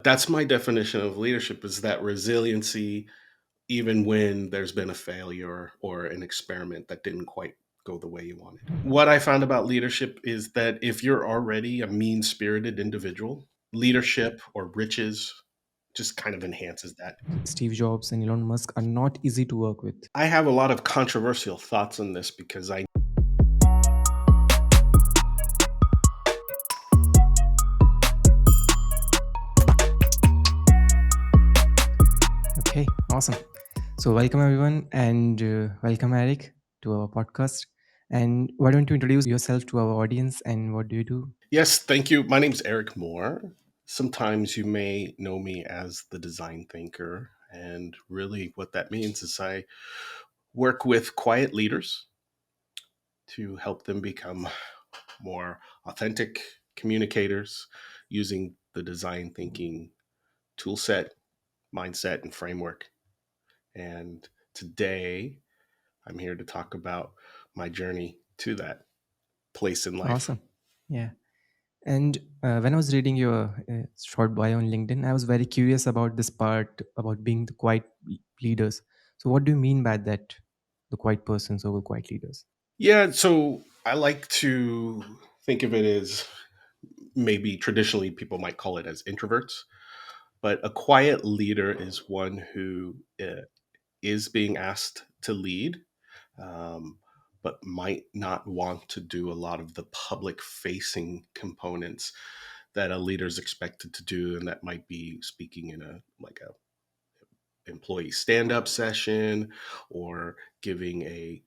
That's my definition of leadership is that resiliency even when there's been a failure or an experiment that didn't quite go the way you wanted. What I found about leadership is that if you're already a mean-spirited individual, leadership or riches just kind of enhances that. Steve Jobs and Elon Musk are not easy to work with. I have a lot of controversial thoughts on this because I Okay, awesome. So, welcome everyone, and welcome Eric to our podcast. And why don't you introduce yourself to our audience and what do you do? yes, thank you. My name's Eric Moore. Sometimes you may know me as the design thinker, and really what that means is I work with quiet leaders to help them become more authentic communicators using the design thinking tool set, mindset, and framework. And today I'm here to talk about my journey to that place in life. Awesome. Yeah. And when I was reading your short bio on LinkedIn, I was very curious about this part about being the quiet leaders. So, what do you mean by that? The quiet persons over quiet leaders? Yeah, so I like to think of it as maybe traditionally people might call it as introverts, but a quiet leader is one who is being asked to lead, um, but might not want to do a lot of the public facing components that a leader is expected to do, and that might be speaking in a employee stand up session or giving a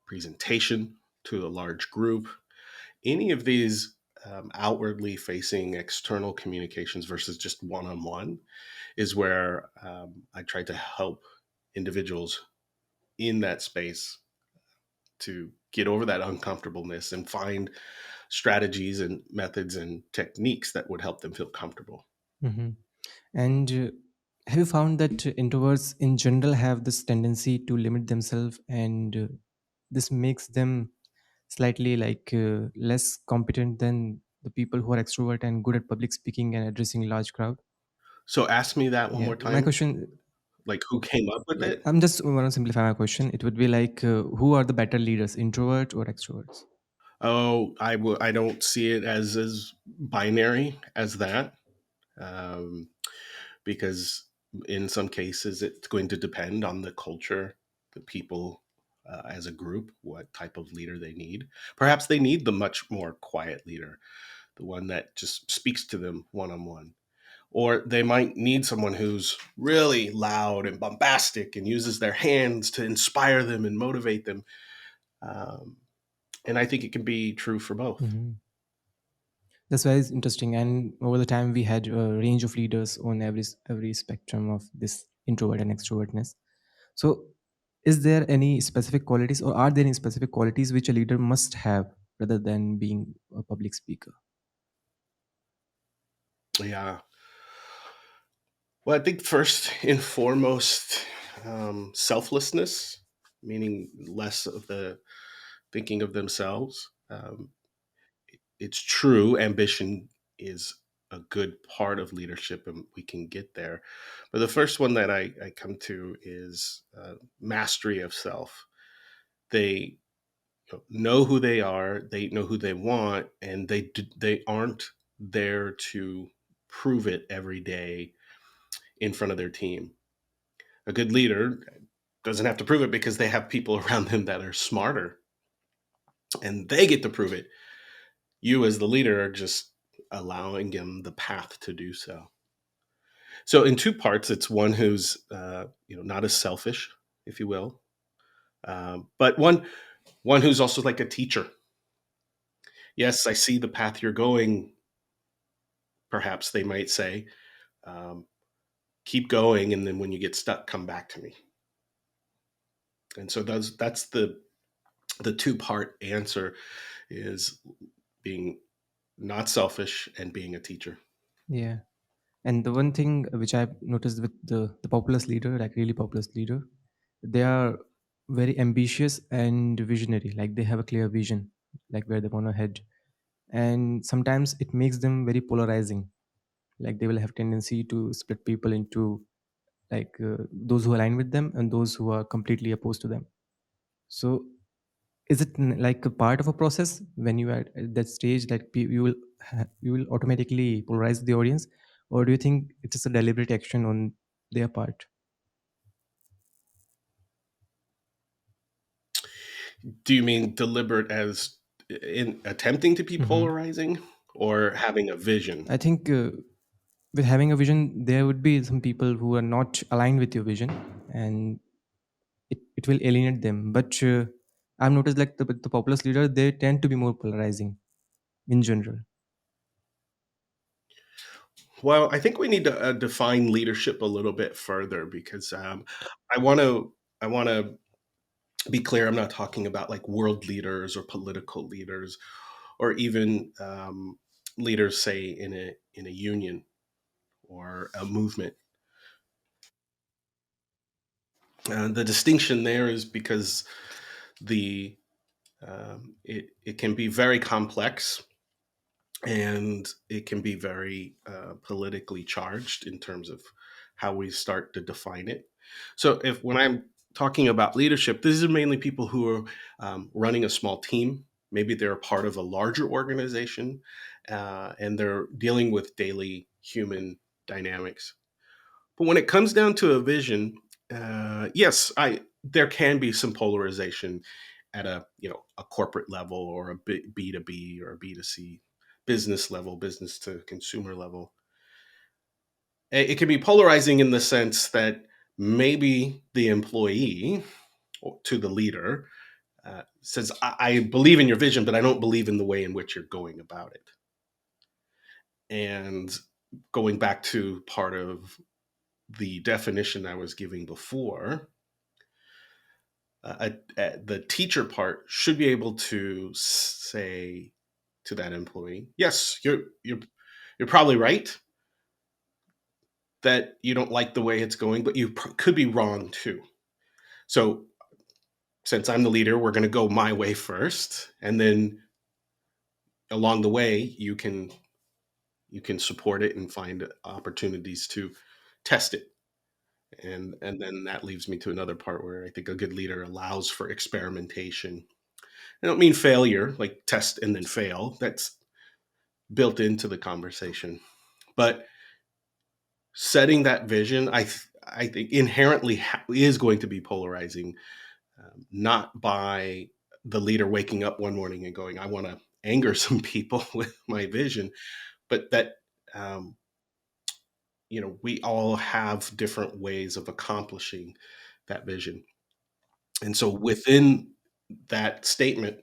presentation to a large group. Any of these outwardly facing external communications versus just one on one is where I try to help individuals in that space to get over that uncomfortableness and find strategies and methods and techniques that would help them feel comfortable. Hmm. And have you found that introverts in general have this tendency to limit themselves, and this makes them slightly less competent than the people who are extrovert and good at public speaking and addressing large crowd? So ask me that one Yeah, more my time. question, Like who came up with it? I'm just want to simplify my question. It would be like, who are the better leaders, introvert or extroverts? Oh, I don't see it as binary as that, um, because in some cases it's going to depend on the culture, the people as a group, what type of leader they need. Perhaps they need the much more quiet leader, the one that just speaks to them one on one. Or they might need someone who's really loud and bombastic and uses their hands to inspire them and motivate them. Um, and I think it can be true for both. Hmm. That's very interesting. And over the time, we had a range of leaders on every spectrum of this introvert and extrovertness. So, is there any specific qualities, or are there any specific qualities which a leader must have rather than being a public speaker? Yeah. Well, I think first and foremost, selflessness, meaning less of the thinking of themselves. It's true, ambition is a good part of leadership, and we can get there. But the first one that I come to is mastery of self. They know who they are, they know who they want, and they aren't there to prove it every day in front of their team. A good leader doesn't have to prove it because they have people around them that are smarter and they get to prove it. You, as the leader, are just allowing them the path to do so. So, in two parts, it's one who's not as selfish, if you will, but one who's also like a teacher. Yes, I see the path you're going. Perhaps they might say, um, "Keep going," and then when you get stuck, come back to me. And so that's the two part answer is being not selfish and being a teacher. Yeah. And the one thing which I've noticed with the populous leader, like really populous leader, they are very ambitious and visionary. Like they have a clear vision, like where they want to head. And sometimes it makes them very polarizing. Like they will have tendency to split people into those who align with them and those who are completely opposed to them. So is it like a part of a process when you are at that stage that you will automatically polarize the audience, or do you think it is a deliberate action on their part? Do you mean deliberate as in attempting to be Hmm. polarizing or having a vision? I think with having a vision, there would be some people who are not aligned with your vision, and it will alienate them. But I've noticed like the populist leader, they tend to be more polarizing in general. Well, I think we need to define leadership a little bit further because I want to I want to be clear. I'm not talking about like world leaders or political leaders or even leaders, say in a union or a movement. The distinction there is because the it can be very complex and it can be very politically charged in terms of how we start to define it. So, if when I'm talking about leadership, these are mainly people who are running a small team. Maybe they're a part of a larger organization, and they're dealing with daily human dynamics. But when it comes down to a vision, yes, I there can be some polarization at a a corporate level or a B to B or a B to C business level, business to consumer level. It can be polarizing in the sense that maybe the employee to the leader says, I believe in your vision, but I don't believe in the way in which you're going about it." And going back to part of the definition I was giving before, the teacher part should be able to say to that employee, "Yes, you're probably right that you don't like the way it's going, but you could be wrong too. So since I'm the leader, we're going to go my way first, and then along the way, you can support it and find opportunities to test it." And then that leaves me to another part where I think a good leader allows for experimentation. I don't mean failure, like test and then fail. That's built into the conversation. But setting that vision, I think inherently is going to be polarizing, not by the leader waking up one morning and going, "I want to anger some people with my vision," but that um, we all have different ways of accomplishing that vision, and so within that statement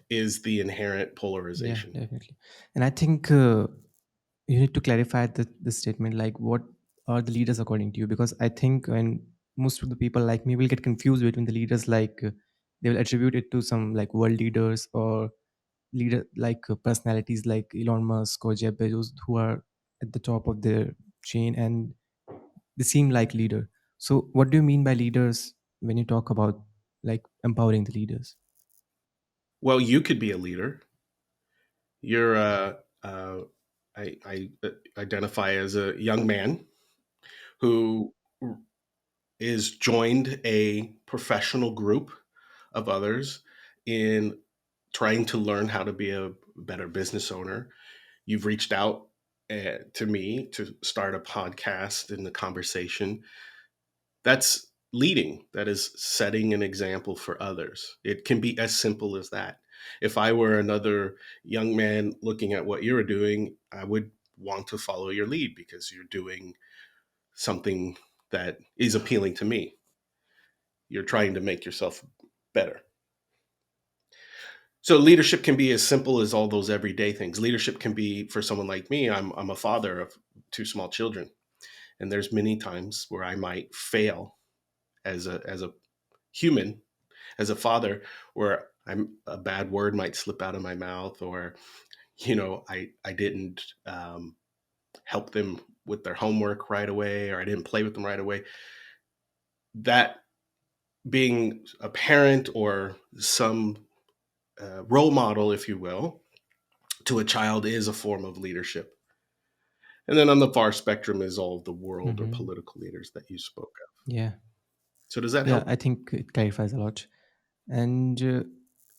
is the inherent Yeah, polarization. definitely. And I think you need to clarify the statement like what are the leaders according to you, because I think when most of the people like me will get confused between the leaders, they will attribute it to some like world leaders or leader personalities like Elon Musk or Jeff Bezos who are at the top of their chain and they seem like leader. So what do you mean by leaders when you talk about like empowering the leaders? Well, you could be a leader. You're uh, I identify as a young man who is joined a professional group of others in trying to learn how to be a better business owner. You've reached out to me to start a podcast in the conversation. That's leading. That is setting an example for others. It can be as simple as that. If I were another young man looking at what you're doing, I would want to follow your lead because you're doing something that is appealing to me. You're trying to make yourself better. So leadership can be as simple as all those everyday things. Leadership can be for someone like me. I'm a father of two small children, and there's many times where I might fail as a human, as a father, where a bad word might slip out of my mouth, or I didn't help them with their homework right away, or I didn't play with them right away. That being a parent or some role model, if you will, to a child is a form of leadership. And then on the far spectrum is all of the world or Hmm. political leaders that you spoke of. Yeah. So does that Yeah, help? I think it clarifies a lot. And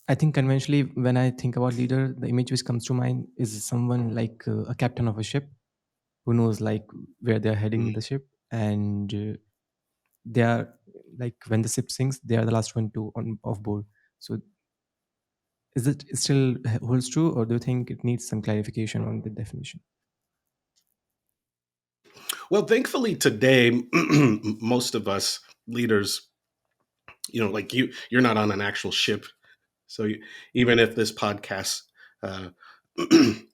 I think conventionally, when I think about leader, the image which comes to mind is someone like a captain of a ship who knows like where they're heading Mm. the ship, and they are like when the ship sinks, they are the last one to on off board. So is it still holds true, or do you think it needs some clarification on the definition? Well, thankfully today, most of us leaders, like you're not on an actual ship. So even if this podcast uh,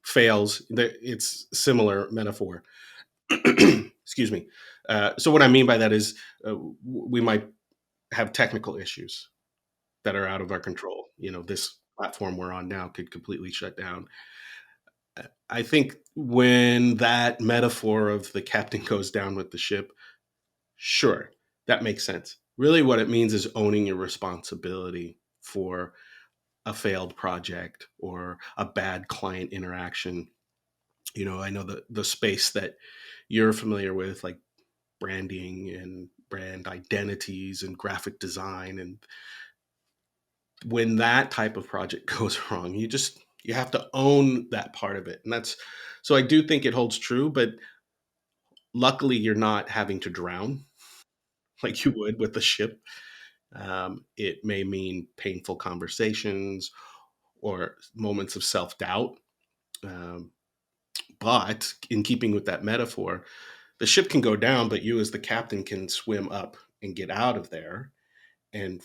fails, it's similar metaphor. Excuse me. So what I mean by that is we might have technical issues that are out of our control. This platform we're on now could completely shut down. I think when that metaphor of the captain goes down with the ship, sure, that makes sense. Really, what it means is owning your responsibility for a failed project or a bad client interaction. I know the space that you're familiar with, like branding and brand identities and graphic design. And when that type of project goes wrong, you have to own that part of it. And that's so I do think it holds true, but luckily you're not having to drown like you would with the ship. It may mean painful conversations or moments of self doubt. Um, but in keeping with that metaphor, the ship can go down, but you as the captain can swim up and get out of there and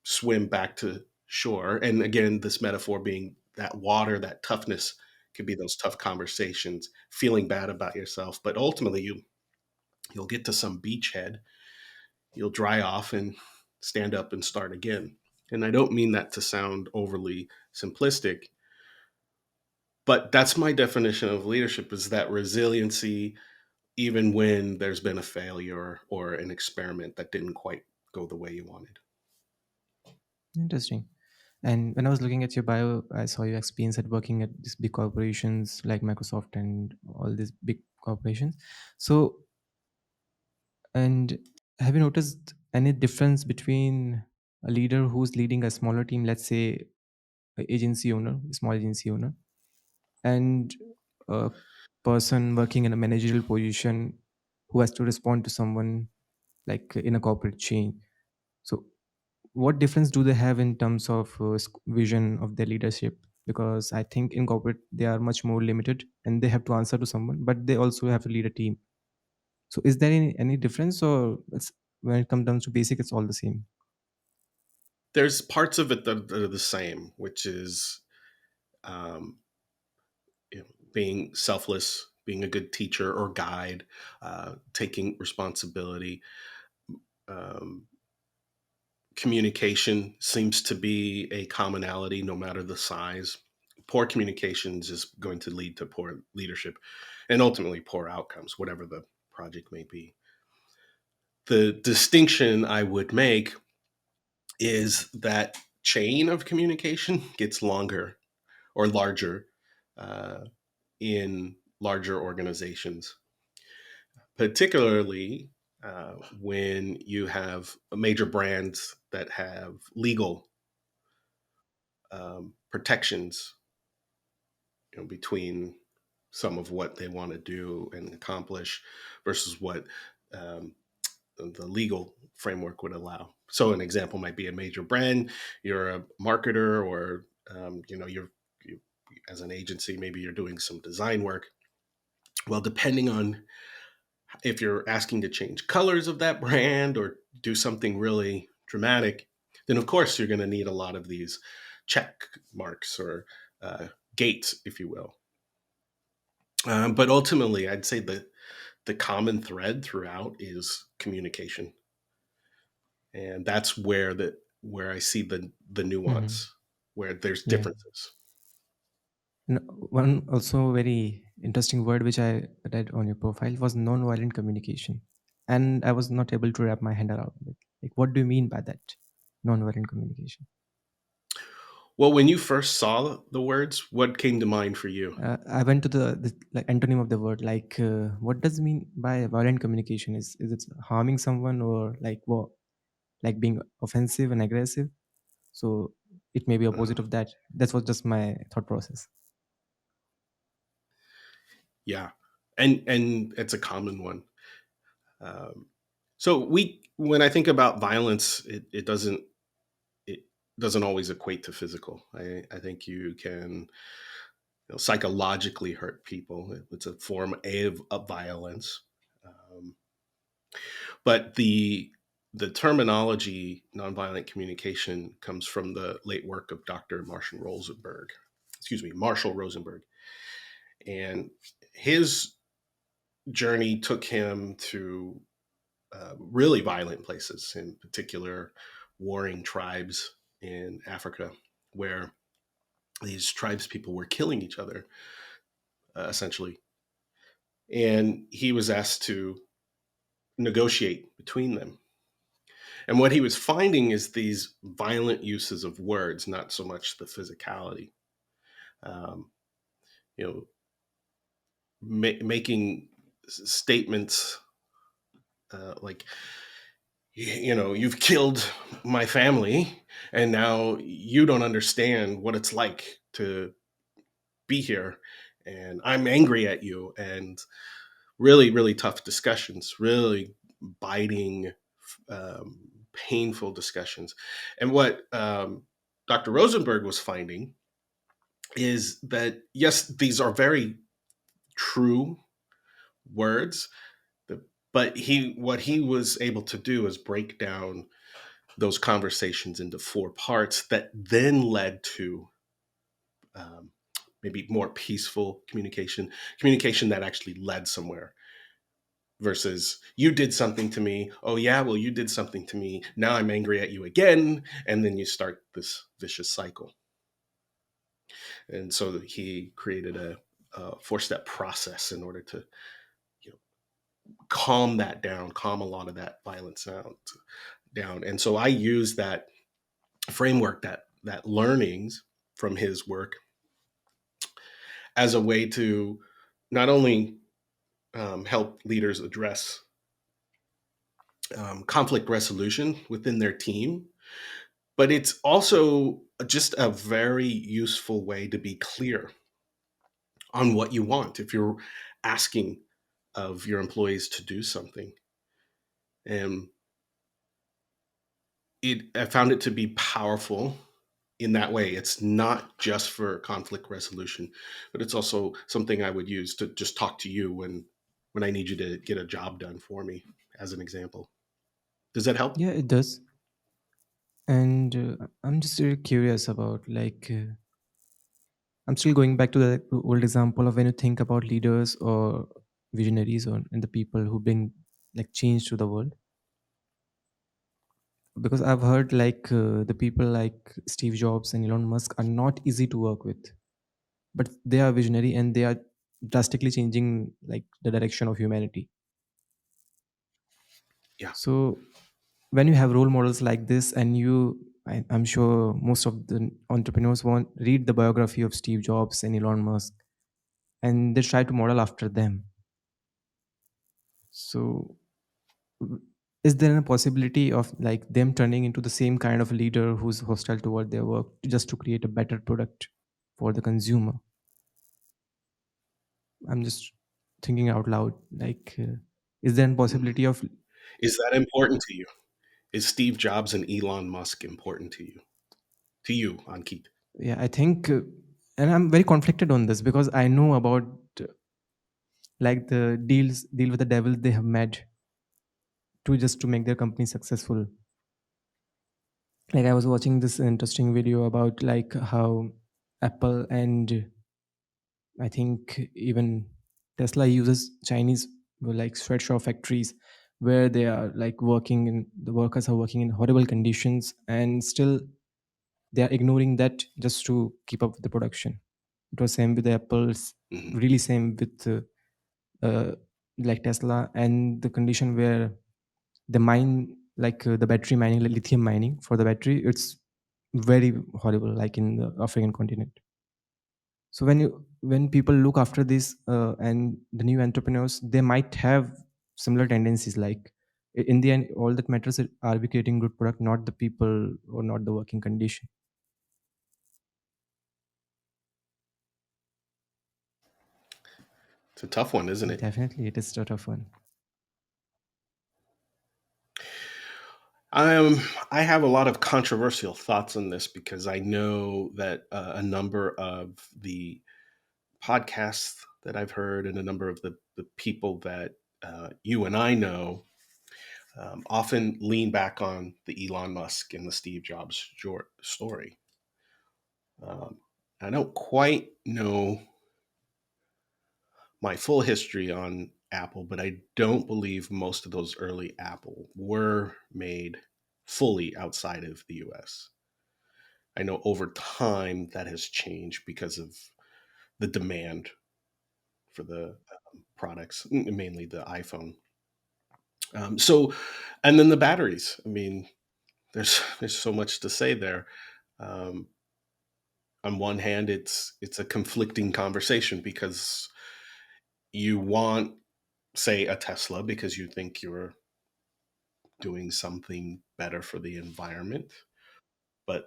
swim back to shore. And again, this metaphor being that water, that toughness could be those tough conversations, feeling bad about yourself. But ultimately, you'll get to some beachhead, you'll dry off and stand up and start again. And I don't mean that to sound overly simplistic, but that's my definition of leadership is that resiliency, even when there's been a failure or an experiment that didn't quite go the way you wanted. Interesting. And when I was looking at your bio, I saw your experience at working at these big corporations like Microsoft and all these big corporations. So, and have you noticed any difference between a leader who's leading a smaller team, let's say a agency owner, a small agency owner, and a person working in a managerial position who has to respond to someone like in a corporate chain? So, what difference do they have in terms of vision of their leadership? Because I think in corporate they are much more limited and they have to answer to someone, but they also have to lead a team. So is there any difference, or when it comes down to basic, it's all the same? There's parts of it that are the same, which is um, being selfless, being a good teacher or guide, taking responsibility. Um, Communication seems to be a commonality no matter the size. Poor communications is going to lead to poor leadership and ultimately poor outcomes, whatever the project may be. The distinction I would make is that chain of communication gets longer or larger uh, in larger organizations, particularly when you have major brands that have legal protections, between some of what they want to do and accomplish versus what um, the legal framework would allow. So, an example might be a major brand. You're a marketer, or you, as an agency, maybe you're doing some design work. Well, depending on if you're asking to change colors of that brand or do something really dramatic, then of course you're going to need a lot of these check marks or gates, if you will. But ultimately, I'd say that the common thread throughout is communication, and that's where I see the Hmm. nuance, where there's Yeah. differences. And one also very interesting word which I read on your profile was non-violent communication, and I was not able to wrap my hand around it. Like, what do you mean by that? Non-violent communication. Well, when you first saw the words, what came to mind for you? I went to the like antonym of the word. Like, what does it mean by violent communication? Is it harming someone, or like what, like being offensive and aggressive? So it may be opposite Uh, of that. That was just my thought process. yeah, and it's a common one. Um, so when I think about violence, it doesn't always equate to physical. I think you can, psychologically hurt people. It's a form of violence. Um, but the terminology nonviolent communication comes from the late work of Dr. Marshall Rosenberg, and his journey took him to really violent places, in particular, warring tribes in Africa, where these tribes people were killing each other, essentially. And he was asked to negotiate between them. And what he was finding is these violent uses of words, not so much the physicality. Um, you know, making statements like, you've killed my family, and now you don't understand what it's like to be here, and I'm angry at you, and really, really tough discussions, really biting, painful discussions. And what Dr. Rosenberg was finding is that, yes, these are very true words, but what he was able to do is break down those conversations into four parts that then led to um, maybe more peaceful communication that actually led somewhere, versus you did something to me. Oh, yeah, well, you did something to me. Now I'm angry at you again. And then you start this vicious cycle. And so he created a four-step process in order to, you know, calm that down, calm a lot of that violence down. And so I use that framework, that learnings from his work, as a way to not only help leaders address conflict resolution within their team, but it's also just a very useful way to be clear on what you want if you're asking of your employees to do something. And I found it to be powerful in that way. It's not just for conflict resolution, but it's also something I would use to just talk to you when I need you to get a job done for me, as an example. Does that help? Yeah, it does. And I'm just really curious about like I'm still going back to the old example of when you think about leaders or visionaries or and the people who bring like change to the world. Because I've heard like the people like Steve Jobs and Elon Musk are not easy to work with, but they are visionary and they are drastically changing like the direction of humanity. Yeah. So when you have role models like this, and I'm sure most of the entrepreneurs want read the biography of Steve Jobs and Elon Musk, and they try to model after them. So w- is there a possibility of like them turning into the same kind of leader who's hostile toward their work just to create a better product for the consumer? I'm just thinking out loud. Like, is there a Mhm. possibility of? Is that important to you? Is Steve Jobs and Elon Musk important to you? To you, Ankit? Yeah, I think, and I'm very conflicted on this because I know about uh, like the deal with the devil they have made to just to make their company successful. Like I was watching this interesting video about like how Apple and I think even Tesla uses Chinese like sweatshop factories where they are like working in the workers are working in horrible conditions and still they are ignoring that just to keep up with the production. It was same with the Apple's, Mhm. really same with uh, like Tesla and the condition where the mine like the battery mining, like lithium mining for the battery, it's very horrible, like in the African continent. So when people look after this, and the new entrepreneurs, they might have similar tendencies. Like in the end, all that matters is, are we creating good product, not the people or not the working condition. It's a tough one, isn't it? Definitely, it is sort of fun. Um, I have a lot of controversial thoughts on this because I know that a number of the podcasts that I've heard and a number of the people that you and I know often lean back on the Elon Musk and the Steve Jobs story. Um, I don't quite know my full history on Apple, but I don't believe most of those early Apple were made fully outside of the US. I know over time that has changed because of the demand for the products, mainly the iPhone. So, and then the batteries. I mean, there's so much to say there. Um, on one hand, it's a conflicting conversation because you want, say, a Tesla because you think you're doing something better for the environment, but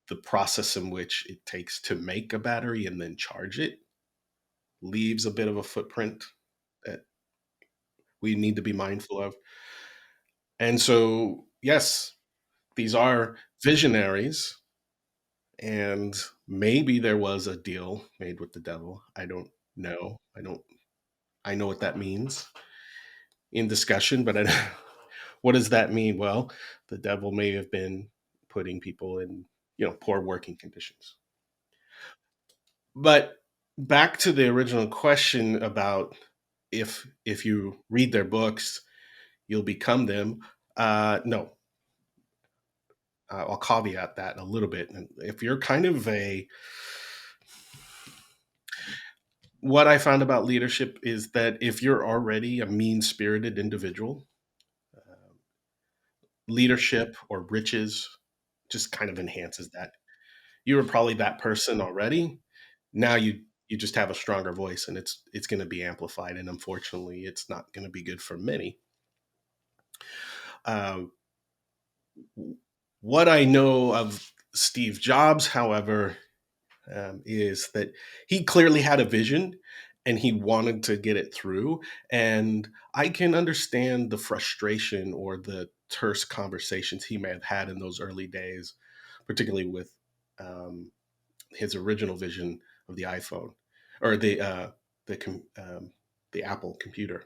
the process in which it takes to make a battery and then charge it leaves a bit of a footprint that we need to be mindful of. And so, yes, these are visionaries, and maybe there was a deal made with the devil. I don't know. I know what that means in discussion, but what does that mean? Well, the devil may have been putting people in, poor working conditions. But back to the original question about if you read their books, you'll become them. No, I'll caveat that a little bit. And if you're kind of what I found about leadership is that if you're already a mean spirited individual, uh, leadership or riches just kind of enhances that. You were probably that person already. Now you just have a stronger voice, and it's going to be amplified. And unfortunately, it's not going to be good for many. Um, what I know of Steve Jobs, however, is that he clearly had a vision and he wanted to get it through. And I can understand the frustration or the terse conversations he may have had in those early days, particularly with um, his original vision of the iPhone or the Apple computer,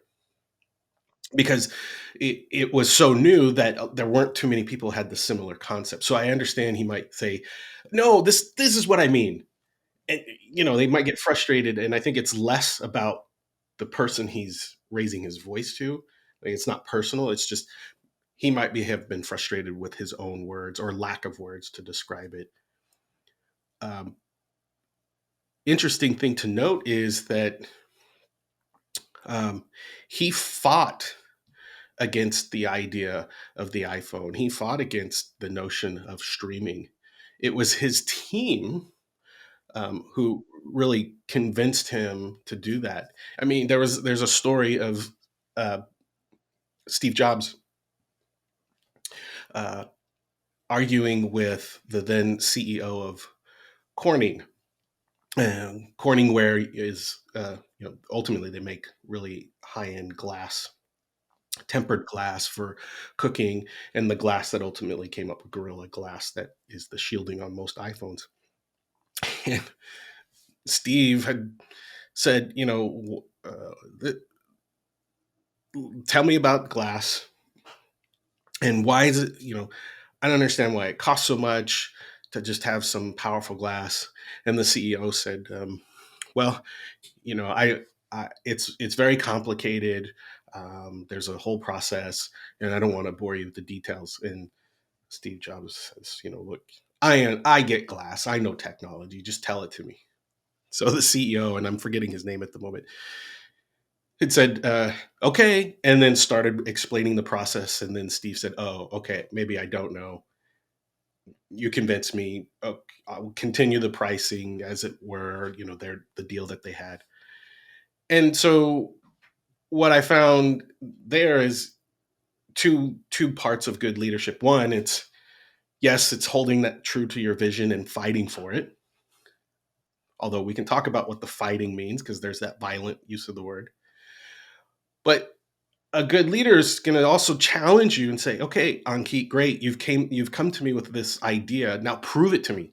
because it was so new that there weren't too many people had the similar concept. So I understand he might say, "No, this is what I mean," and they might get frustrated. And I think it's less about the person he's raising his voice to. Like, it's not personal. It's just he might have been frustrated with his own words or lack of words to describe it. Um, Interesting thing to note is that um, he fought against the idea of the iPhone. He fought against the notion of streaming. It was his team who really convinced him to do that. I mean, there's a story of uh, Steve Jobs uh, arguing with the then CEO of Corning. Corningware is, ultimately they make really high end glass, tempered glass for cooking, and the glass that ultimately came up with Gorilla Glass that is the shielding on most iPhones. And Steve had said, tell me about glass and why is it, I don't understand why it costs so much to just have some powerful glass. And the CEO said, well, it's very complicated. There's a whole process, and I don't want to bore you with the details. And Steve Jobs says, look, I get glass. I know technology. Just tell it to me. So the CEO, and I'm forgetting his name at the moment, it said, okay, and then started explaining the process. And then Steve said, oh, okay, maybe I don't know. you convince me. Okay, I'll continue the pricing as it were. Their the deal that they had. And so what I found there is two parts of good leadership. One, it's yes, it's holding that true to your vision and fighting for it. Although we can talk about what the fighting means because there's that violent use of the word. But a good leader is going to also challenge you and say, "Okay, Ankit, great. You've come to me with this idea. Now prove it to me.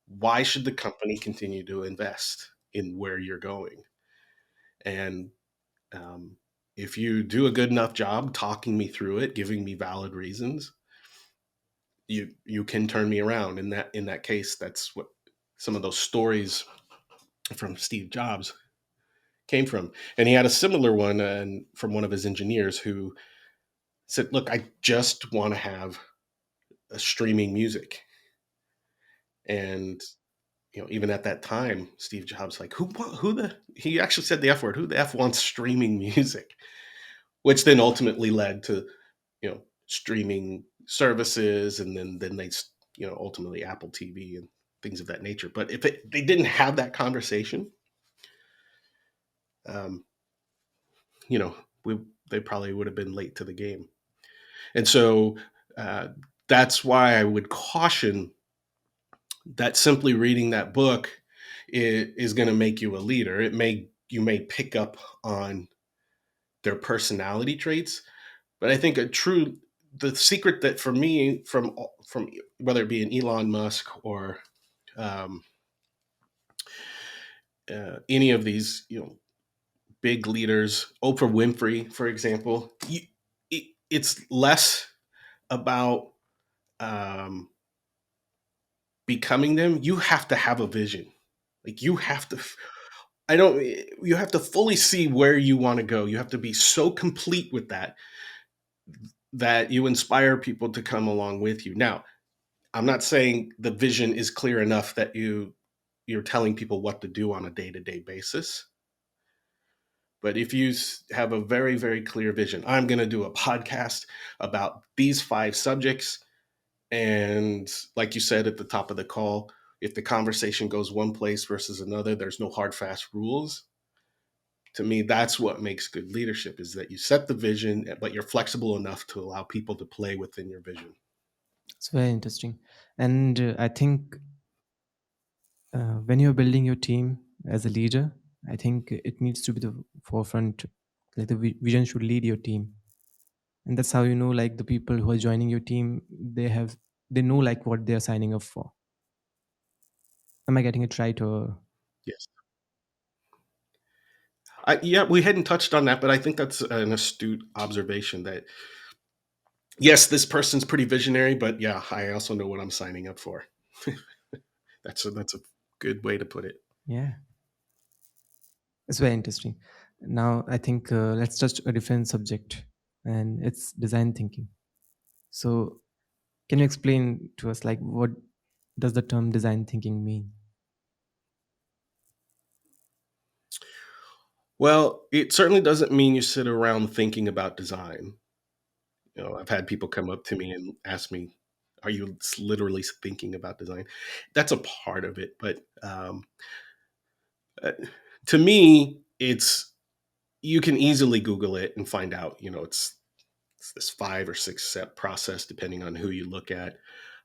Why should the company continue to invest in where you're going?" And um, if you do a good enough job talking me through it, giving me valid reasons, you can turn me around. In that case, that's what some of those stories from Steve Jobs came from. And he had a similar one from one of his engineers who said, "Look, I just want to have a streaming music." And even at that time, Steve Jobs like, who the he actually said the F word, who the F wants streaming music? Which then ultimately led to streaming services, and then they ultimately Apple TV and things of that nature. But if they didn't have that conversation, um, you know, we they probably would have been late to the game. And so uh, that's why I would caution that simply reading that book is going to make you a leader. You may pick up on their personality traits, but I think the secret that for me from whether it be an Elon Musk or um, any of these big leaders, Oprah Winfrey, for example, it's less about um, becoming them. You have to have a vision. Like you have to. I don't. You have to fully see where you want to go. You have to be so complete with that you inspire people to come along with you. Now, I'm not saying the vision is clear enough that you're telling people what to do on a day-to-day basis. But if you have a very, very clear vision, I'm going to do a podcast about these 5 subjects. And like you said at the top of the call, if the conversation goes one place versus another, there's no hard, fast rules. To me, that's what makes good leadership is that you set the vision, but you're flexible enough to allow people to play within your vision. It's very interesting. And I think when you're building your team as a leader, I think it needs to be the forefront. Like the vision should lead your team, and that's how you know, like the people who are joining your team, they know like what they are signing up for. Am I getting it right? Or Yes. Yeah, we hadn't touched on that, but I think that's an astute observation that yes, this person's pretty visionary, but yeah, I also know what I'm signing up for. That's a good way to put it. yeah, it's very interesting. Now I think let's touch a different subject, and it's design thinking. So can you explain to us like what does the term design thinking mean? Well, it certainly doesn't mean you sit around thinking about design. I've had people come up to me and ask me, "Are you literally thinking about design?" That's a part of it, but uh, to me, it's you can easily Google it and find out. It's this 5 or 6 step process depending on who you look at.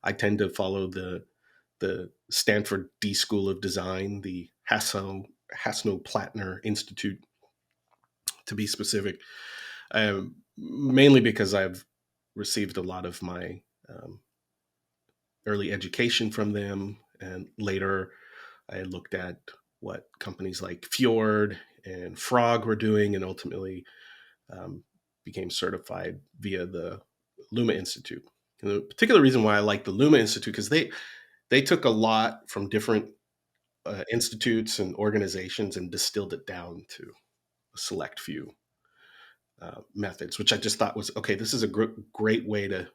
I tend to follow the Stanford D School of Design, the Hasso Plattner Institute, to be specific, mainly because I've received a lot of my early education from them, and later I looked at what companies like Fjord and Frog were doing, and ultimately um, became certified via the Luma Institute. And the particular reason why I like the Luma Institute because they took a lot from different institutes and organizations and distilled it down to a select few methods, which I just thought was okay. This is a great way to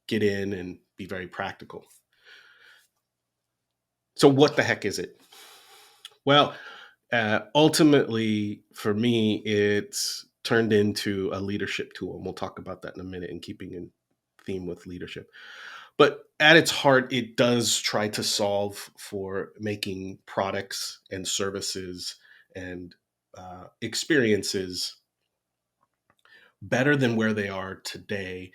get in and be very practical. So, what the heck is it? Well, ultimately, for me, it's turned into a leadership tool, and we'll talk about that in a minute. And keeping in theme with leadership, But at its heart, it does try to solve for making products and services and experiences better than where they are today,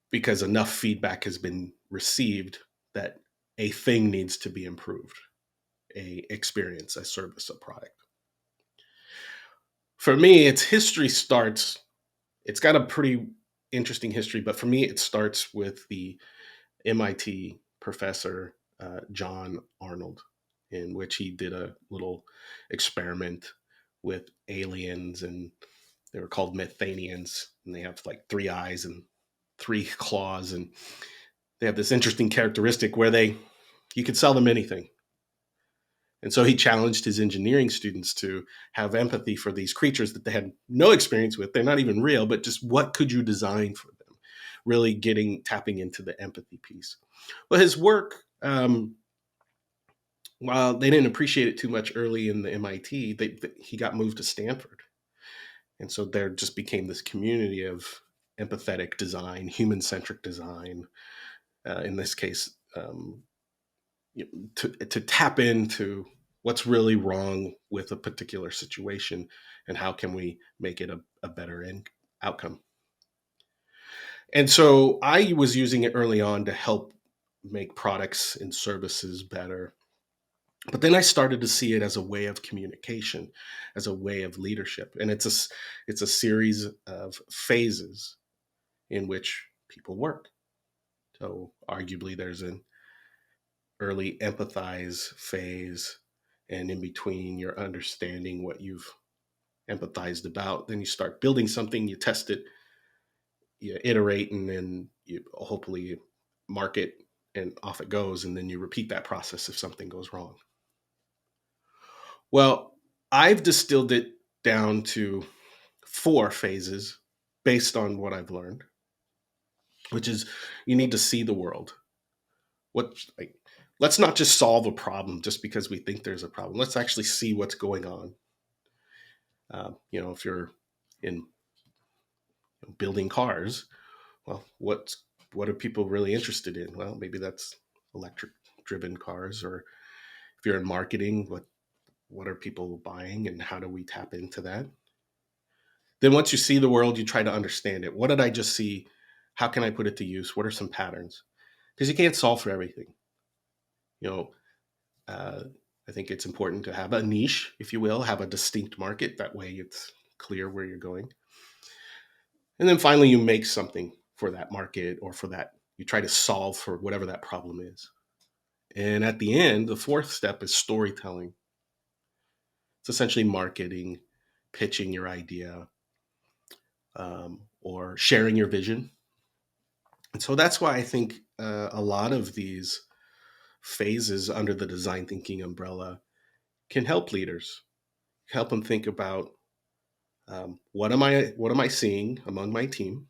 because enough feedback has been received that a thing needs to be improved, a experience, a service, a product. For me, its history starts, it's got a pretty interesting history, but for me, it starts with the MIT professor, John Arnold, in which he did a little experiment with aliens, and they were called Methanians, and they have like three eyes and three claws, and they have this interesting characteristic where you could sell them anything. And so he challenged his engineering students to have empathy for these creatures that they had no experience with. They're not even real, but just what could you design for them? Really tapping into the empathy piece. Well, his work, while they didn't appreciate it too much early in the MIT, he got moved to Stanford. And so there just became this community of empathetic design, human centric design, in this case, to tap into what's really wrong with a particular situation and how can we make it a better outcome. And so I was using it early on to help make products and services better. But then I started to see it as a way of communication, as a way of leadership. And it's a series of phases in which people work. So arguably there's an early empathize phase, and in between you're understanding what you've empathized about. Then you start building something, you test it, you iterate, and then you hopefully market, and off it goes. And then you repeat that process if something goes wrong. Well, I've distilled it down to four phases based on what I've learned, which is you need to see the world. What like let's not just solve a problem just because we think there's a problem. Let's actually see what's going on. If you're in building cars, well, what are people really interested in? Well, maybe that's electric driven cars. Or if you're in marketing, what are people buying and how do we tap into that? Then once you see the world, you try to understand it. What did I just see? How can I put it to use? What are some patterns? Because you can't solve for everything. You know, uh, I think it's important to have a niche, if you will, have a distinct market. That way it's clear where you're going. And then finally, you make something for that market or for that. You try to solve for whatever that problem is. And at the end, the fourth step is storytelling. It's essentially marketing, pitching your idea, or sharing your vision. And so that's why I think a lot of these phases under the design thinking umbrella can help leaders, help them think about what am I seeing among my team?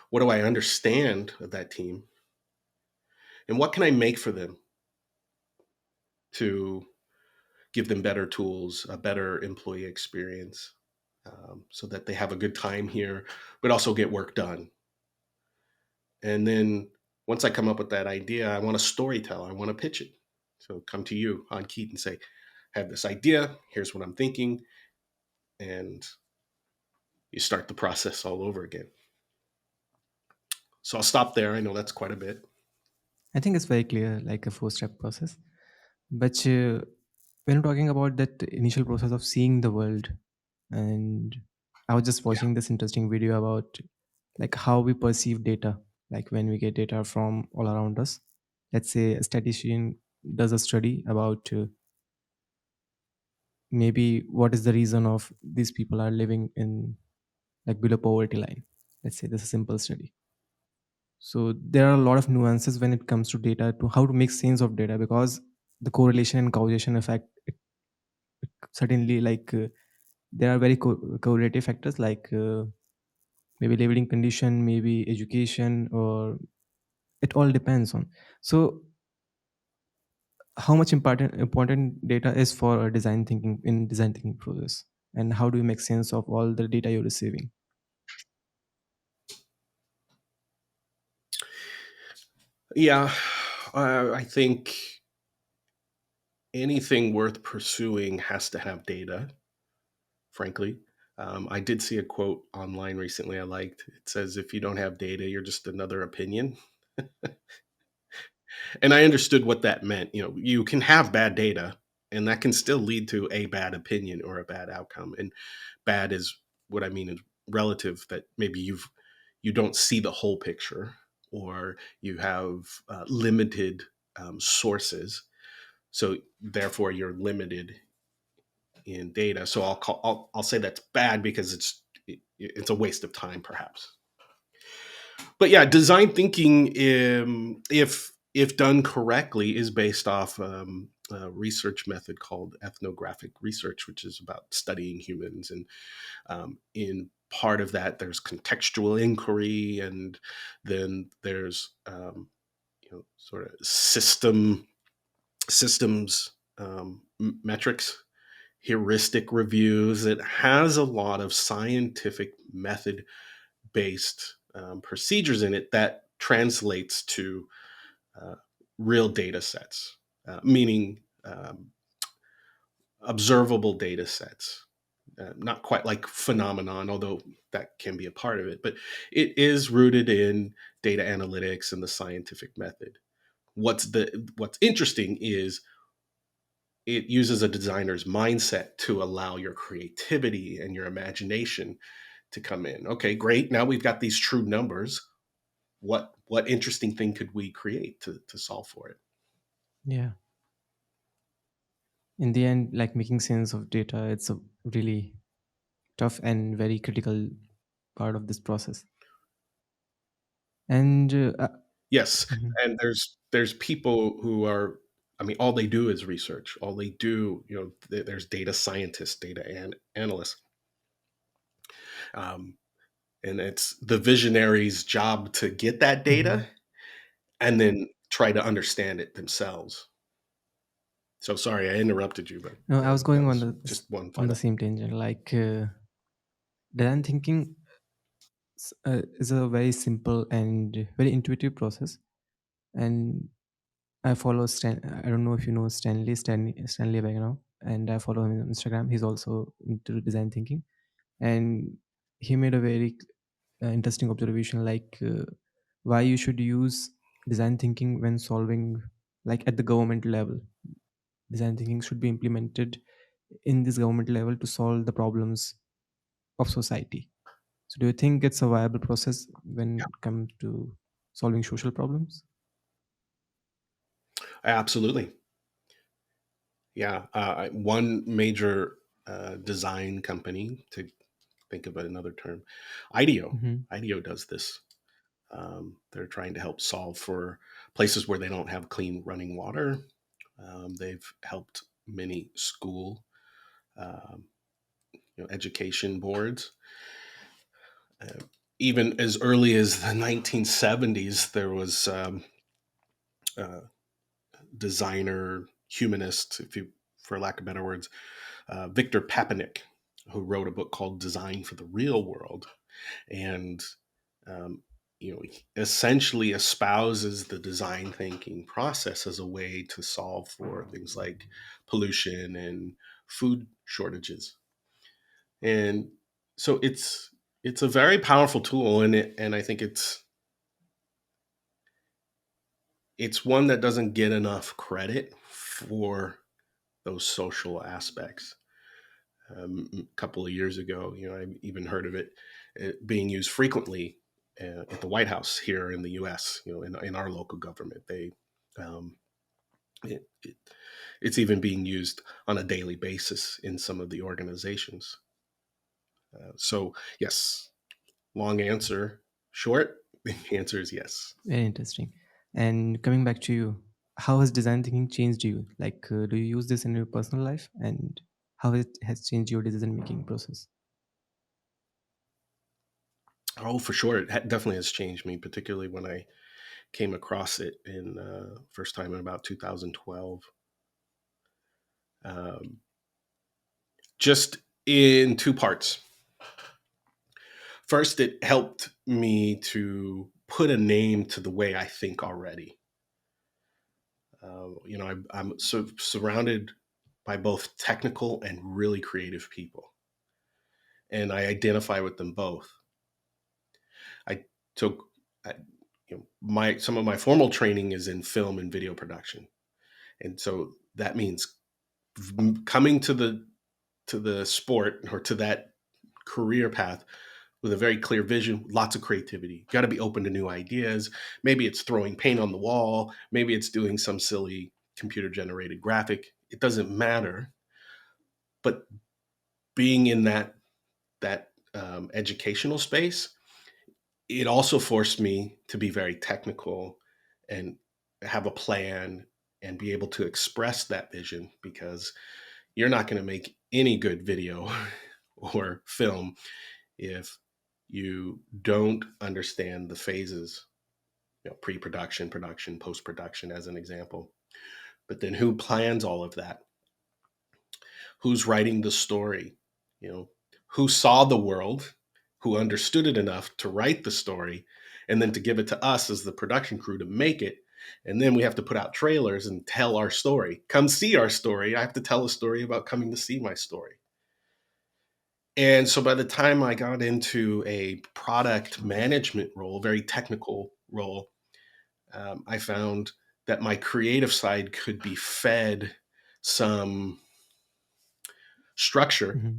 What do I understand of that team? And what can I make for them to give them better tools, a better employee experience, so that they have a good time here, but also get work done. And then once I come up with that idea, I want to storytell, I want to pitch it. So come to you on Keat and say, I have this idea, here's what I'm thinking, and you start the process all over again. So I'll stop there. I know that's quite a bit. I think it's very clear, like a four-step process. But when you're talking about that initial process of seeing the world, and I was just Yeah. watching this interesting video about like how we perceive data, like when we get data from all around us. Let's say a statistician does a study about maybe what is the reason of these people are living in like below poverty line. Let's say this is a simple study. So there are a lot of nuances when it comes to data, to how to make sense of data, because the correlation and causation effect, certainly like there are very correlative factors like maybe living condition, maybe education, or it all depends on. So how much important data is for a design thinking, in design thinking process, and how do you make sense of all the data you're receiving? Yeah, I think anything worth pursuing has to have data, frankly. I did see a quote online recently I liked. It says, if you don't have data, you're just another opinion. And I understood what that meant. You know, you can have bad data, and that can still lead to a bad opinion or a bad outcome. And bad is what I mean is relative, that maybe you don't see the whole picture, or you have limited sources, so therefore you're limited in data. So I'll say that's bad because it's a waste of time, perhaps. But yeah, design thinking, if done correctly, is based off a research method called ethnographic research, which is about studying humans. And in part of that, there's contextual inquiry, and then there's sort of systems, metrics, heuristic reviews. It has a lot of scientific method based procedures in it that translates to uh, real data sets, meaning observable data sets. Not quite like phenomenon, although that can be a part of it, but it is rooted in data analytics and the scientific method. What's interesting is it uses a designer's mindset to allow your creativity and your imagination to come in. Okay, great. Now we've got these true numbers. What interesting thing could we create to solve for it? Yeah. In the end, like making sense of data, it's a really tough and very critical part of this process. And Yes, mhm, and there's people who are, I mean, all they do is research. All they do, there's data scientists, data analysts, um, and it's the visionary's job to get that data mhm. and then try to understand it themselves. So sorry I interrupted you, but No, I was that going on was just one the final. same tangent. Like design thinking is a very simple and very intuitive process. And I follow Stan. I don't know if you know Stanley Wagner, and I follow him on Instagram. He's also into design thinking, and he made a very interesting observation, like why you should use design thinking when solving, like at the government level. Design thinking should be implemented in this government level to solve the problems of society. So, do you think it's a viable process when it comes to solving social problems? Absolutely. Yeah. One major design company, to think of another term, IDEO. Hmm. IDEO does this. They're trying to help solve for places where they don't have clean running water. They've helped many school um, education boards. Uh, Even as early as the 1970s, there was a designer, humanist, if you, for lack of better words, Victor Papanik, who wrote a book called Design for the Real World. And um, he essentially espouses the design thinking process as a way to solve for things like pollution and food shortages. And so it's a very powerful tool, and I think it's one that doesn't get enough credit for those social aspects. A couple of years ago, I even heard of it being used frequently at the White House here in the U.S. In our local government, um, it, it, it's even being used on a daily basis in some of the organizations. So yes, long answer, short. The answer is yes. Very interesting. And coming back to you, how has design thinking changed you? Like, do you use this in your personal life, and how it has changed your decision making process? Oh, for sure, it definitely has changed me, particularly when I came across it in first time in about 2012. Um, just in two parts. First, it helped me to put a name to the way I think already. I'm surrounded by both technical and really creative people, and I identify with them both. I took, I, my some of my formal training is in film and video production, and so that means coming to the sport or to that career path with a very clear vision, lots of creativity. You got to be open to new ideas. Maybe it's throwing paint on the wall. Maybe it's doing some silly computer generated graphic. It doesn't matter. But being in that educational space, it also forced me to be very technical and have a plan and be able to express that vision, because you're not going to make any good video or film if you don't understand the phases, pre-production, production, post-production, as an example. But then who plans all of that? Who's writing the story? You know, who saw the world, who understood it enough to write the story, and then to give it to us as the production crew to make it. And then we have to put out trailers and tell our story. Come see our story. I have to tell a story about coming to see my story. And so by the time I got into a product management role, very technical role, I found that my creative side could be fed some structure Hmm.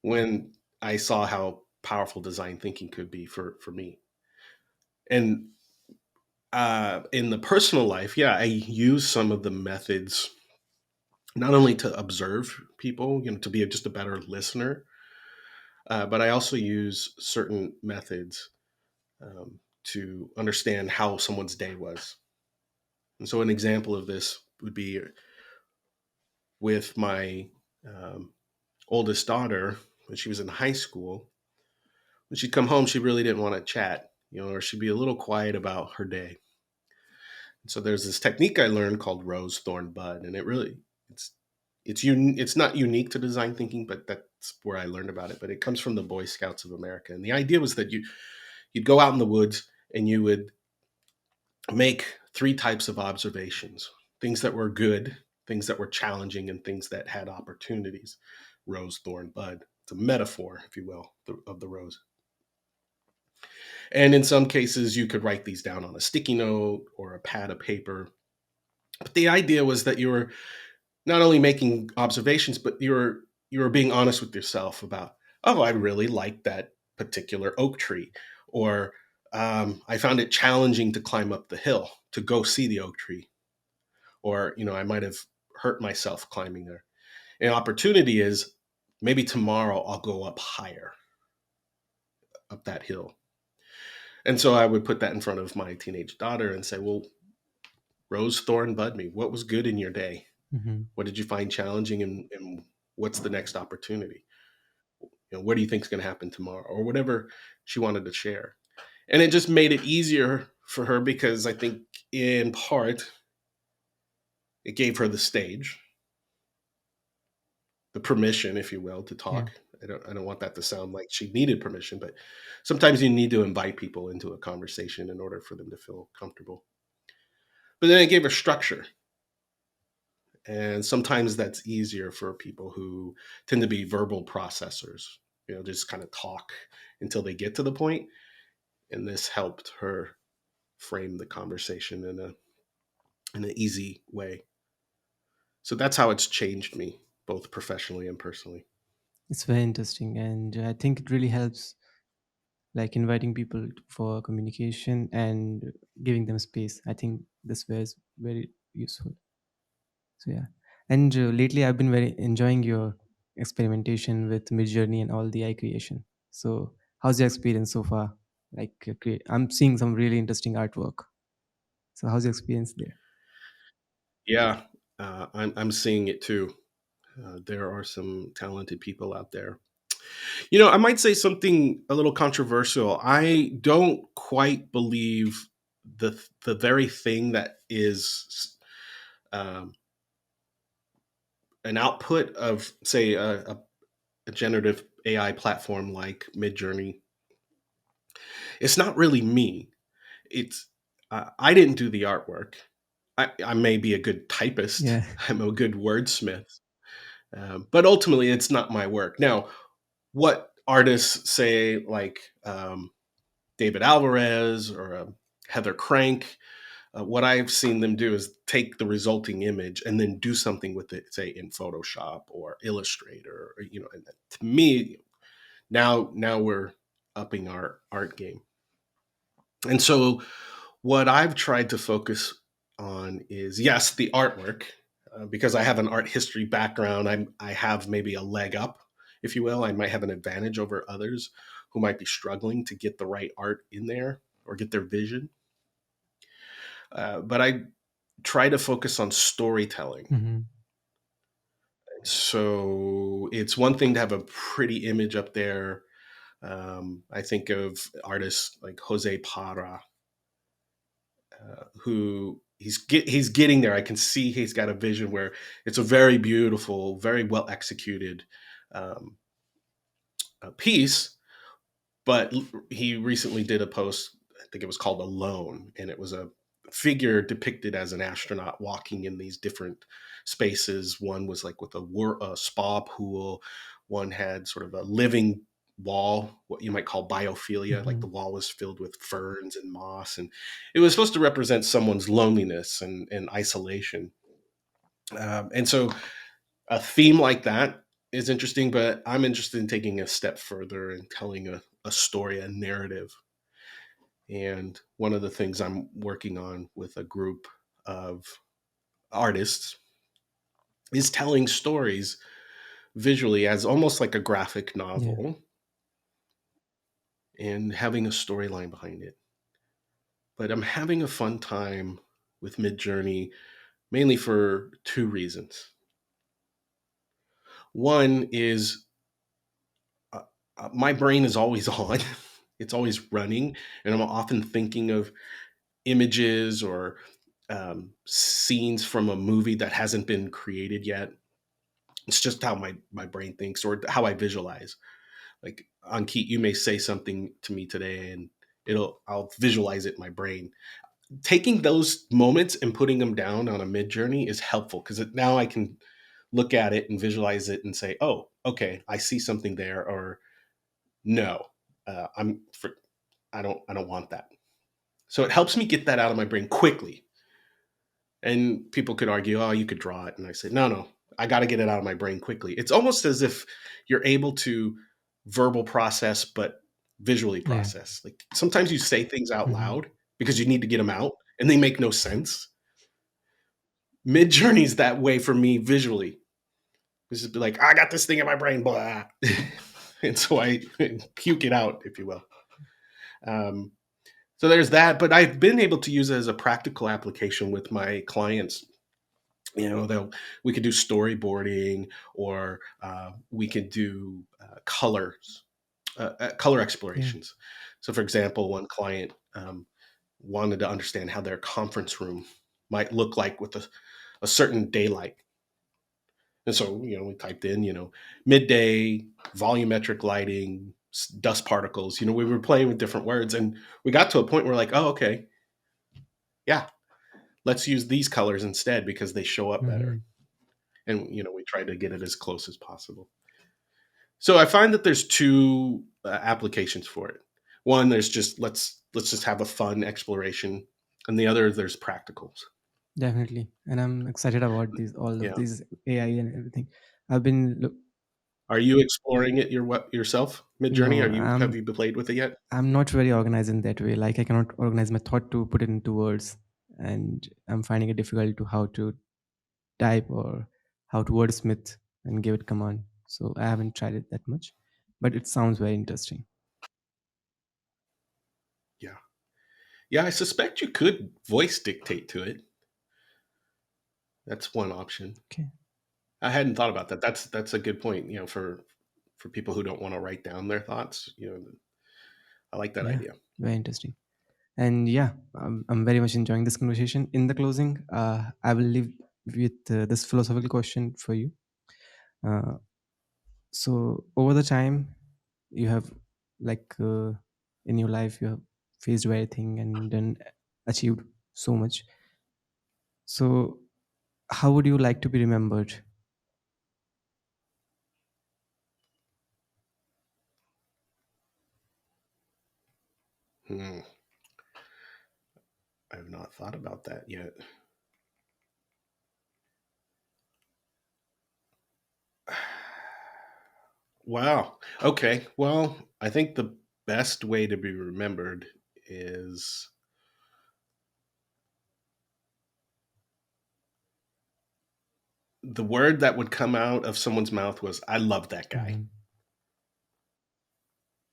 when I saw how powerful design thinking could be for me. And in the personal life, yeah, I use some of the methods not only to observe people, to be just a better listener, but I also use certain methods to understand how someone's day was. And so, an example of this would be with my um, oldest daughter when she was in high school. When she'd come home, she really didn't want to chat, or she'd be a little quiet about her day. And so there's this technique I learned called rose, thorn, bud, and it's it's not unique to design thinking, but that's where I learned about it. But it comes from the Boy Scouts of America, and the idea was that you'd go out in the woods and you would make three types of observations: things that were good, things that were challenging, and things that had opportunities. Rose, thorn, bud. It's a metaphor, if you will, of the rose. And in some cases, you could write these down on a sticky note or a pad of paper. But the idea was that you were not only making observations, but you were being honest with yourself about, oh, I really like that particular oak tree, or I found it challenging to climb up the hill to go see the oak tree, or I might have hurt myself climbing there. An opportunity is maybe tomorrow I'll go up higher up that hill. And so I would put that in front of my teenage daughter and say, well, rose, thorn, bud me. What was good in your day? Hmm. What did you find challenging, and what's the next opportunity? What do you think is going to happen tomorrow, or whatever she wanted to share? And it just made it easier for her, because I think in part it gave her the stage, the permission, if you will, to Yeah, talk. I don't want that to sound like she needed permission, but sometimes you need to invite people into a conversation in order for them to feel comfortable. But then it gave her structure. And sometimes that's easier for people who tend to be verbal processors, just kind of talk until they get to the point. And this helped her frame the conversation in an easy way. So that's how it's changed me, both professionally and personally. it's very interesting, and I think it really helps, like inviting people for communication and giving them space. I think this way is very useful. So yeah, and lately I've been very enjoying your experimentation with Midjourney and all the AI creation. So how's your experience so far? Like, I'm seeing some really interesting artwork. So how's your experience there? Yeah, I'm seeing it too. There are some talented people out there. I might say something a little controversial. I don't quite believe the very thing that is um, an output of, say, a generative AI platform like Midjourney. It's not really me. It's I didn't do the artwork. I may be a good typist, Yeah. I'm a good wordsmith, but ultimately it's not my work. Now, what artists say, like David Alvarez or Heather Crank, what I've seen them do is take the resulting image and then do something with it, say in Photoshop or Illustrator, or, and to me, now we're upping our art game. And so what I've tried to focus on is, yes, the artwork, because I have an art history background. I have maybe a leg up, if you will. I might have an advantage over others who might be struggling to get the right art in there or get their vision. But I try to focus on storytelling. Hmm. So it's one thing to have a pretty image up there. I think of artists like Jose Parra, who he's getting there. I can see he's got a vision where it's a very beautiful, very well executed um, piece. But he recently did a post. I think it was called "Alone," and it was a figure depicted as an astronaut walking in these different spaces. One was like with a spa pool. One had sort of a living wall, what you might call biophilia, like Hmm. the wall was filled with ferns and moss, and it was supposed to represent someone's loneliness and isolation. And so a theme like that is interesting, but I'm interested in taking a step further and telling a story, a narrative. And one of the things I'm working on with a group of artists is telling stories visually as almost like a graphic Yeah. novel and having a storyline behind it. But I'm having a fun time with Midjourney mainly for two reasons. One is uh, my brain is always on, it's always running, and I'm often thinking of images or scenes from a movie that hasn't been created yet. It's just how my brain thinks or how I visualize. Like on Keat, you may say something to me today, and I'll visualize it in my brain. Taking those moments and putting them down on a mid journey is helpful because now I can look at it and visualize it and say, "Oh, okay, I see something there," or "No, I'm for, I don't want that." So it helps me get that out of my brain quickly. And people could argue, "Oh, you could draw it," and I say, "No, no, I got to get it out of my brain quickly." It's almost as if you're able to verbal process, but visually Yeah. process. Like sometimes you say things out Hmm. loud because you need to get them out, and they make no sense. Mid journey's that way for me visually. It's just be like, I got this thing in my brain, blah. And so I puke it out, if you will. Um, so there's that. But I've been able to use it as a practical application with my clients. They'll we could do storyboarding, or we could do color Yeah. explorations. So, for example, one client wanted to understand how their conference room might look like with a certain daylight. And so, we typed in, midday, volumetric lighting, dust particles. We were playing with different words, and we got to a point where we're like, oh, okay, yeah, let's use these colors instead because they show up better. Hmm. And we tried to get it as close as possible. So I find that there's two applications for it. One, there's just let's just have a fun exploration, and the other, there's practicals. Definitely. And I'm excited about these, all of Yeah. these AI and everything. I've been look. Are you exploring it yourself, Midjourney? No, Have you played with it yet? I'm not very organized in that way. Like I cannot organize my thought to put it into words, and I'm finding it difficult to how to type or how to wordsmith and give it command. So I haven't tried it that much, but it sounds very interesting. Yeah. Yeah, I suspect you could voice dictate to it. That's one option. Okay. I hadn't thought about that. That's a good point, for people who don't want to write down their thoughts. I like that Yeah. idea. Very interesting. And yeah, I'm very much enjoying this conversation. In the closing, I will leave with this philosophical question for you. Uh, so over the time, you have like in your life, you have faced everything and then achieved so much. So, how would you like to be remembered? Hmm. I have not thought about that yet. Wow. Okay. Well, I think the best way to be remembered is the word that would come out of someone's mouth was, I love that guy. Mhm.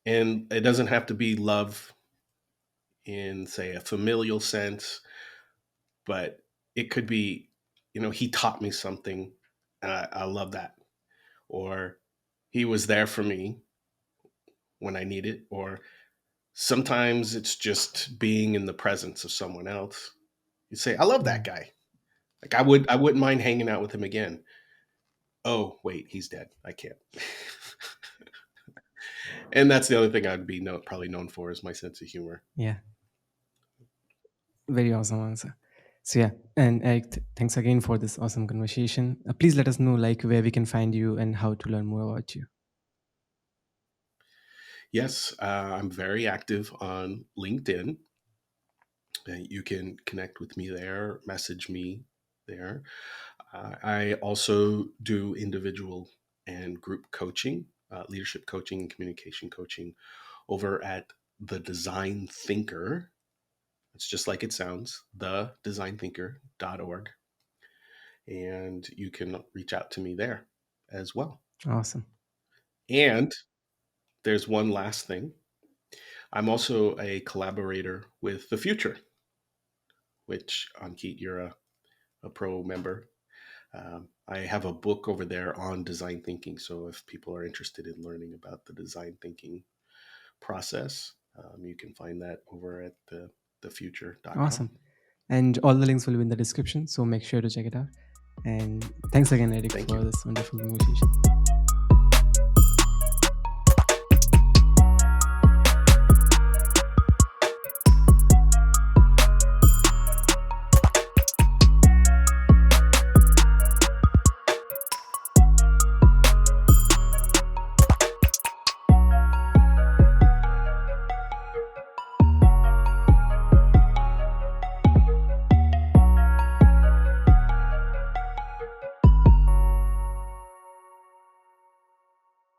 And it doesn't have to be love in, say, a familial sense, but it could be, he taught me something. And I love that. Or he was there for me when I need it. Or sometimes it's just being in the presence of someone else. You say, I love that Mm. guy. Like I wouldn't mind hanging out with him again. Oh, wait, he's dead. I can't. And that's the other thing I'd be probably known for is my sense of humor. Yeah, very awesome answer. So yeah, and Eric, thanks again for this awesome conversation. Please let us know like where we can find you and how to learn more about you. Yes, I'm very active on LinkedIn. You can connect with me there, message me there. I also do individual and group coaching, leadership coaching, and communication coaching over at the Design Thinker. It's just like it sounds, thedesignThinker.org. And you can reach out to me there as well. Awesome. And there's one last thing. I'm also a collaborator with The Future, which Ankit, you're a pro member. I have a book over there on design thinking. So if people are interested in learning about the design thinking process, you can find that over at thefutur.com. Awesome. And all the links will be in the description, so make sure to check it out. And thanks again, Eric, Thank for you. this wonderful conversation.